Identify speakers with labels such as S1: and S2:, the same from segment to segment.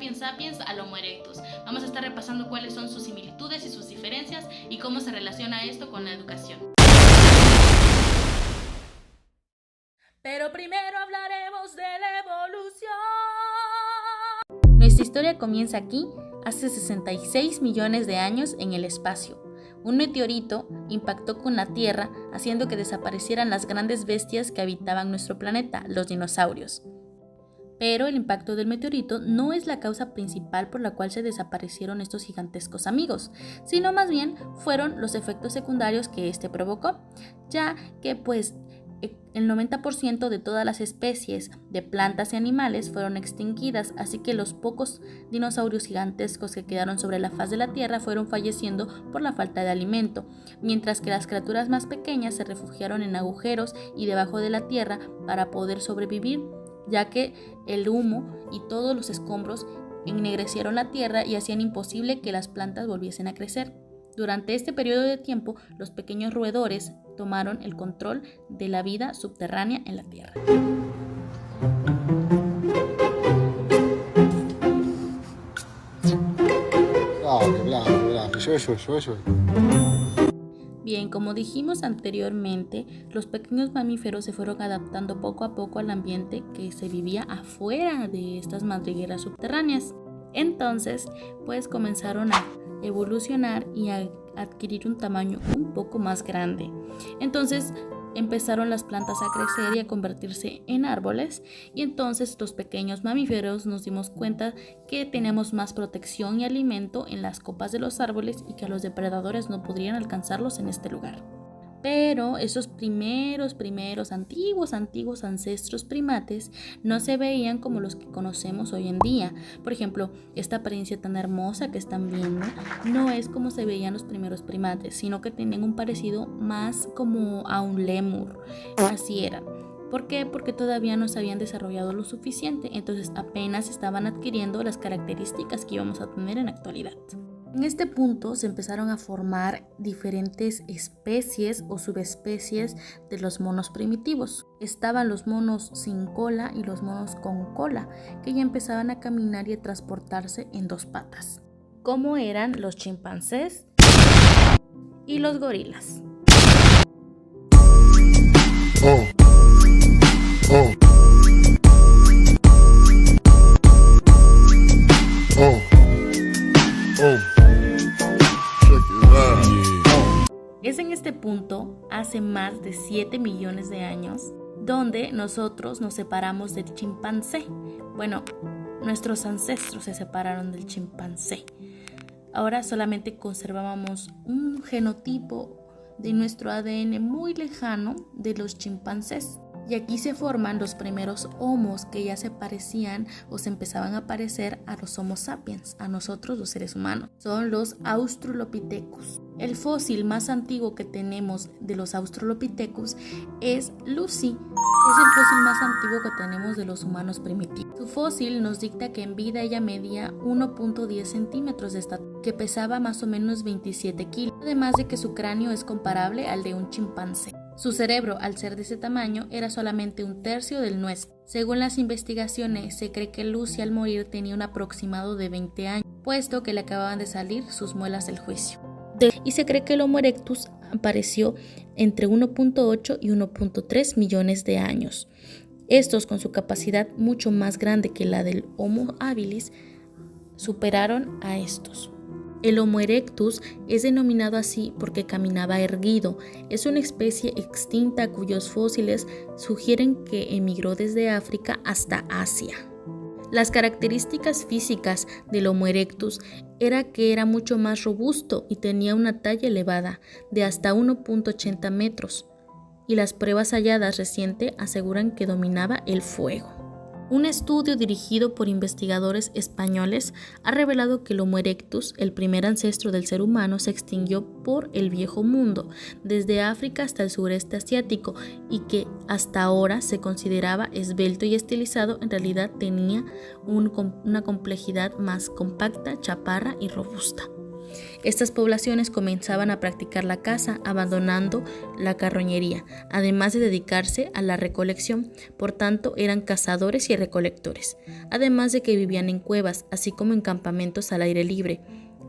S1: Sapiens sapiens al Homo erectus. Vamos a estar repasando cuáles son sus similitudes y sus diferencias y cómo se relaciona esto con la educación. Pero primero hablaremos de la evolución. Nuestra historia comienza aquí, hace 66 millones de años en el espacio. Un meteorito impactó con la Tierra, haciendo que desaparecieran las grandes bestias que habitaban nuestro planeta, los dinosaurios. Pero el impacto del meteorito no es la causa principal por la cual se desaparecieron estos gigantescos amigos, sino más bien fueron los efectos secundarios que este provocó, ya que el 90% de todas las especies de plantas y animales fueron extinguidas, así que los pocos dinosaurios gigantescos que quedaron sobre la faz de la Tierra fueron falleciendo por la falta de alimento, mientras que las criaturas más pequeñas se refugiaron en agujeros y debajo de la Tierra para poder sobrevivir, ya que el humo y todos los escombros ennegrecieron la Tierra y hacían imposible que las plantas volviesen a crecer. Durante este periodo de tiempo, los pequeños roedores tomaron el control de la vida subterránea en la Tierra. Bien, como dijimos anteriormente, los pequeños mamíferos se fueron adaptando poco a poco al ambiente que se vivía afuera de estas madrigueras subterráneas. Entonces, comenzaron a evolucionar y a adquirir un tamaño un poco más grande. Entonces empezaron las plantas a crecer y a convertirse en árboles, y entonces los pequeños mamíferos nos dimos cuenta que teníamos más protección y alimento en las copas de los árboles y que los depredadores no podrían alcanzarlos en este lugar. Pero esos primeros antiguos ancestros primates no se veían como los que conocemos hoy en día. Por ejemplo, esta apariencia tan hermosa que están viendo no es como se veían los primeros primates, sino que tenían un parecido más como a un lémur. Así eran. ¿Por qué? Porque todavía no se habían desarrollado lo suficiente, entonces apenas estaban adquiriendo las características que íbamos a tener en la actualidad. En este punto se empezaron a formar diferentes especies o subespecies de los monos primitivos. Estaban los monos sin cola y los monos con cola, que ya empezaban a caminar y a transportarse en dos patas, como eran los chimpancés y los gorilas. Es en este punto, hace más de 7 millones de años, donde nosotros nos separamos del chimpancé. Bueno, nuestros ancestros se separaron del chimpancé. Ahora solamente conservábamos un genotipo de nuestro ADN muy lejano de los chimpancés. Y aquí se forman los primeros homos que ya se parecían o se empezaban a parecer a los Homo sapiens, a nosotros los seres humanos. Son los Australopithecus. El fósil más antiguo que tenemos de los Australopithecus es Lucy. Es el fósil más antiguo que tenemos de los humanos primitivos. Su fósil nos dicta que en vida ella medía 1.10 centímetros de estatura, que pesaba más o menos 27 kilos, además de que su cráneo es comparable al de un chimpancé. Su cerebro, al ser de ese tamaño, era solamente un tercio del nuestro. Según las investigaciones, se cree que Lucy al morir tenía un aproximado de 20 años, puesto que le acababan de salir sus muelas del juicio. Y se cree que el Homo erectus apareció entre 1.8 y 1.3 millones de años. Estos, con su capacidad mucho más grande que la del Homo habilis, superaron a estos. El Homo erectus es denominado así porque caminaba erguido. Es una especie extinta cuyos fósiles sugieren que emigró desde África hasta Asia. Las características físicas del Homo erectus era que era mucho más robusto y tenía una talla elevada, de hasta 1.80 metros, y las pruebas halladas recientes aseguran que dominaba el fuego. Un estudio dirigido por investigadores españoles ha revelado que el Homo erectus, el primer ancestro del ser humano, se extinguió por el Viejo Mundo, desde África hasta el sureste asiático, y que hasta ahora se consideraba esbelto y estilizado, en realidad tenía una complejidad más compacta, chaparra y robusta. Estas poblaciones comenzaban a practicar la caza, abandonando la carroñería, además de dedicarse a la recolección. Por tanto, eran cazadores y recolectores, además de que vivían en cuevas, así como en campamentos al aire libre.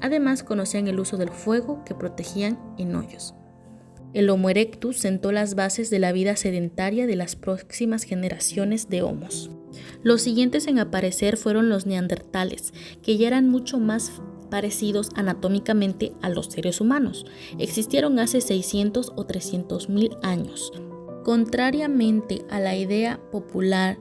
S1: Además, conocían el uso del fuego que protegían en hoyos. El Homo erectus sentó las bases de la vida sedentaria de las próximas generaciones de homos. Los siguientes en aparecer fueron los neandertales, que ya eran mucho más parecidos anatómicamente a los seres humanos. Existieron hace 600 o 300.000 años. Contrariamente a la idea popular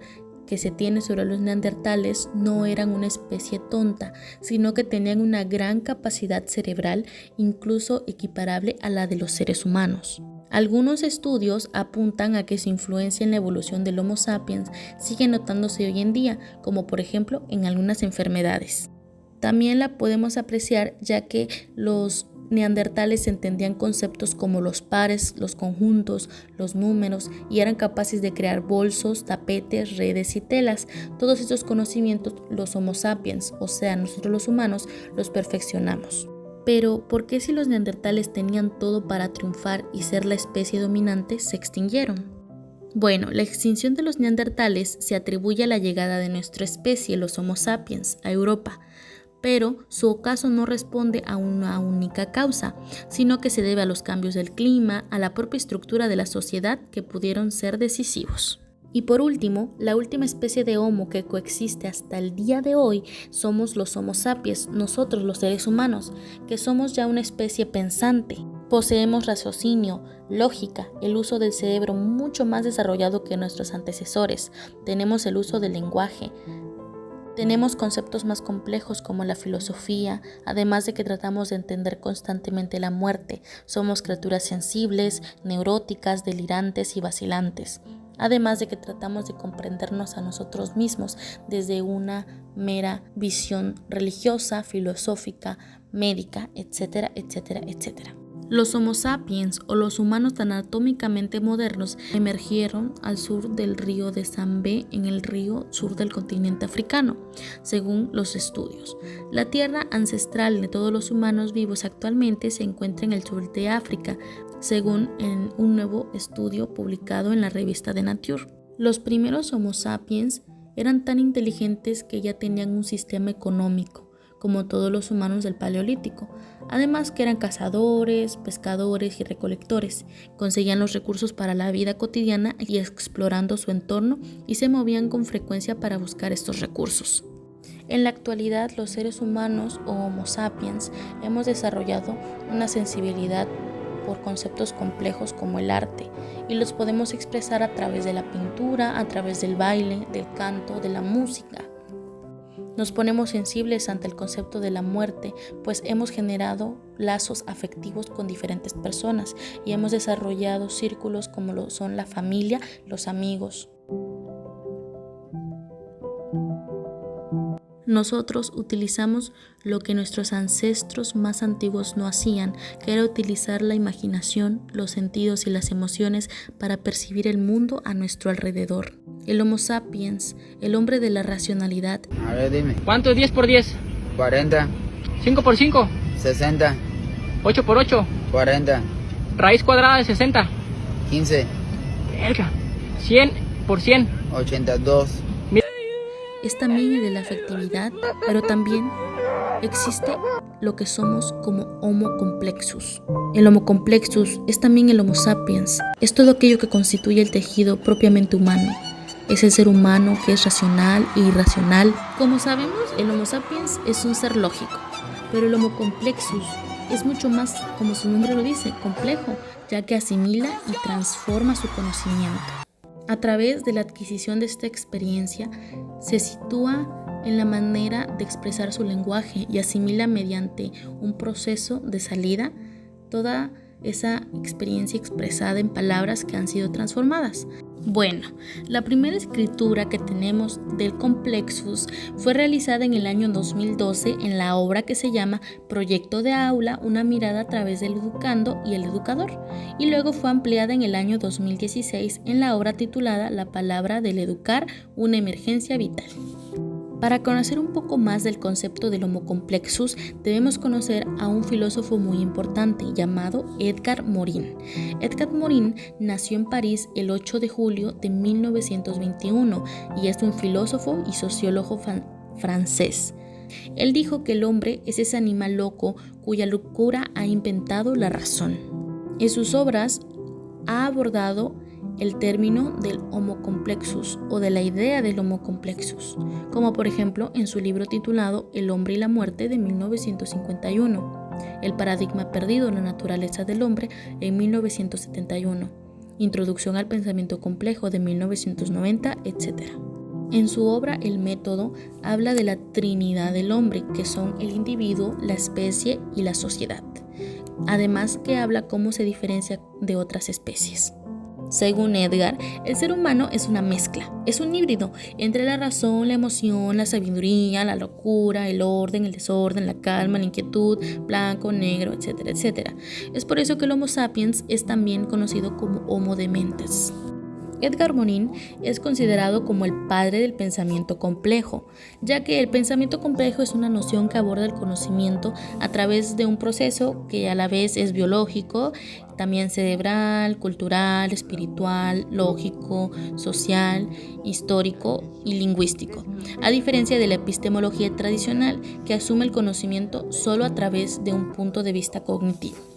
S1: que se tiene sobre los neandertales, no eran una especie tonta, sino que tenían una gran capacidad cerebral, incluso equiparable a la de los seres humanos. Algunos estudios apuntan a que su influencia en la evolución del Homo sapiens sigue notándose hoy en día, como por ejemplo en algunas enfermedades. También la podemos apreciar ya que los neandertales entendían conceptos como los pares, los conjuntos, los números y eran capaces de crear bolsos, tapetes, redes y telas. Todos estos conocimientos los Homo sapiens, o sea, nosotros los humanos, los perfeccionamos. Pero, ¿por qué si los neandertales tenían todo para triunfar y ser la especie dominante, se extinguieron? Bueno, la extinción de los neandertales se atribuye a la llegada de nuestra especie, los Homo sapiens, a Europa. Pero su ocaso no responde a una única causa, sino que se debe a los cambios del clima, a la propia estructura de la sociedad que pudieron ser decisivos. Y por último, la última especie de Homo que coexiste hasta el día de hoy somos los Homo sapiens, nosotros los seres humanos, que somos ya una especie pensante. Poseemos raciocinio, lógica, el uso del cerebro mucho más desarrollado que nuestros antecesores. Tenemos el uso del lenguaje. Tenemos conceptos más complejos como la filosofía, además de que tratamos de entender constantemente la muerte. Somos criaturas sensibles, neuróticas, delirantes y vacilantes. Además de que tratamos de comprendernos a nosotros mismos desde una mera visión religiosa, filosófica, médica, etcétera, etcétera, etcétera. Los Homo sapiens o los humanos anatómicamente modernos emergieron al sur del río de Zambé en el río sur del continente africano, según los estudios. La tierra ancestral de todos los humanos vivos actualmente se encuentra en el sur de África, según en un nuevo estudio publicado en la revista de Nature. Los primeros Homo sapiens eran tan inteligentes que ya tenían un sistema económico, como todos los humanos del Paleolítico. Además que eran cazadores, pescadores y recolectores, conseguían los recursos para la vida cotidiana y explorando su entorno y se movían con frecuencia para buscar estos recursos. En la actualidad, los seres humanos o Homo sapiens hemos desarrollado una sensibilidad por conceptos complejos como el arte y los podemos expresar a través de la pintura, a través del baile, del canto, de la música. Nos ponemos sensibles ante el concepto de la muerte, pues hemos generado lazos afectivos con diferentes personas y hemos desarrollado círculos como lo son la familia, los amigos. Nosotros utilizamos lo que nuestros ancestros más antiguos no hacían, que era utilizar la imaginación, los sentidos y las emociones para percibir el mundo a nuestro alrededor. El Homo sapiens, el hombre de la racionalidad.
S2: A ver, dime.
S3: ¿Cuánto es 10 por 10?
S2: 40.
S3: 5 por 5.
S2: 60.
S3: 8 por 8.
S2: 40.
S3: Raíz cuadrada de 60.
S2: 15.
S3: Verga. 100 por 100.
S2: 82.
S1: Es también el de la afectividad, pero también existe lo que somos como Homo complexus. El Homo complexus es también el Homo sapiens. Es todo aquello que constituye el tejido propiamente humano. Es el ser humano que es racional e irracional. Como sabemos, el Homo sapiens es un ser lógico, pero el Homo complexus es mucho más, como su nombre lo dice, complejo, ya que asimila y transforma su conocimiento. A través de la adquisición de esta experiencia, se sitúa en la manera de expresar su lenguaje y asimila mediante un proceso de salida toda esa experiencia expresada en palabras que han sido transformadas. Bueno, la primera escritura que tenemos del Complexus fue realizada en el año 2012 en la obra que se llama Proyecto de Aula, una mirada a través del educando y el educador, y luego fue ampliada en el año 2016 en la obra titulada La palabra del educar, una emergencia vital. Para conocer un poco más del concepto del Homo complexus, debemos conocer a un filósofo muy importante llamado Edgar Morin. Edgar Morin nació en París el 8 de julio de 1921 y es un filósofo y sociólogo francés. Él dijo que el hombre es ese animal loco cuya locura ha inventado la razón. En sus obras ha abordado el término del Homo complexus o de la idea del Homo complexus, como por ejemplo en su libro titulado El hombre y la muerte de 1951, El paradigma perdido en la naturaleza del hombre en 1971, Introducción al pensamiento complejo de 1990, etc. En su obra El método habla de la trinidad del hombre, que son el individuo, la especie y la sociedad, además que habla cómo se diferencia de otras especies. Según Edgar, el ser humano es una mezcla, es un híbrido entre la razón, la emoción, la sabiduría, la locura, el orden, el desorden, la calma, la inquietud, blanco, negro, etcétera, etcétera. Es por eso que el Homo sapiens es también conocido como Homo dementes. Edgar Morin es considerado como el padre del pensamiento complejo, ya que el pensamiento complejo es una noción que aborda el conocimiento a través de un proceso que a la vez es biológico, también cerebral, cultural, espiritual, lógico, social, histórico y lingüístico, a diferencia de la epistemología tradicional que asume el conocimiento solo a través de un punto de vista cognitivo.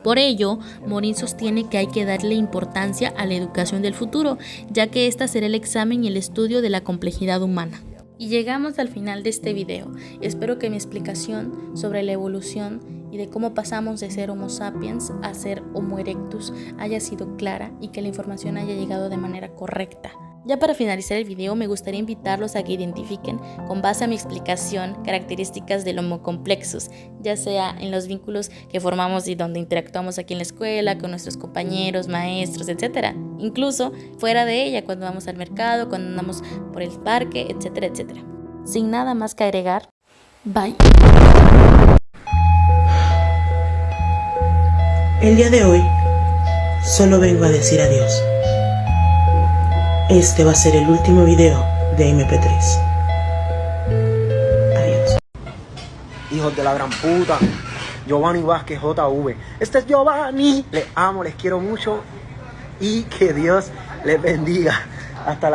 S1: Por ello, Morin sostiene que hay que darle importancia a la educación del futuro, ya que ésta será el examen y el estudio de la complejidad humana. Y llegamos al final de este video. Espero que mi explicación sobre la evolución y de cómo pasamos de ser Homo sapiens a ser Homo erectus haya sido clara y que la información haya llegado de manera correcta. Ya para finalizar el video, me gustaría invitarlos a que identifiquen, con base a mi explicación, características del Homo complexus, ya sea en los vínculos que formamos y donde interactuamos aquí en la escuela, con nuestros compañeros, maestros, etc. Incluso fuera de ella, cuando vamos al mercado, cuando andamos por el parque, etcétera, etcétera. Sin nada más que agregar, bye.
S4: El día de hoy, solo vengo a decir adiós. Este va a ser el último video de MP3. Adiós.
S5: Hijos de la gran puta. Giovanni Vázquez JV. Este es Giovanni. Les amo, les quiero mucho. Y que Dios les bendiga. Hasta la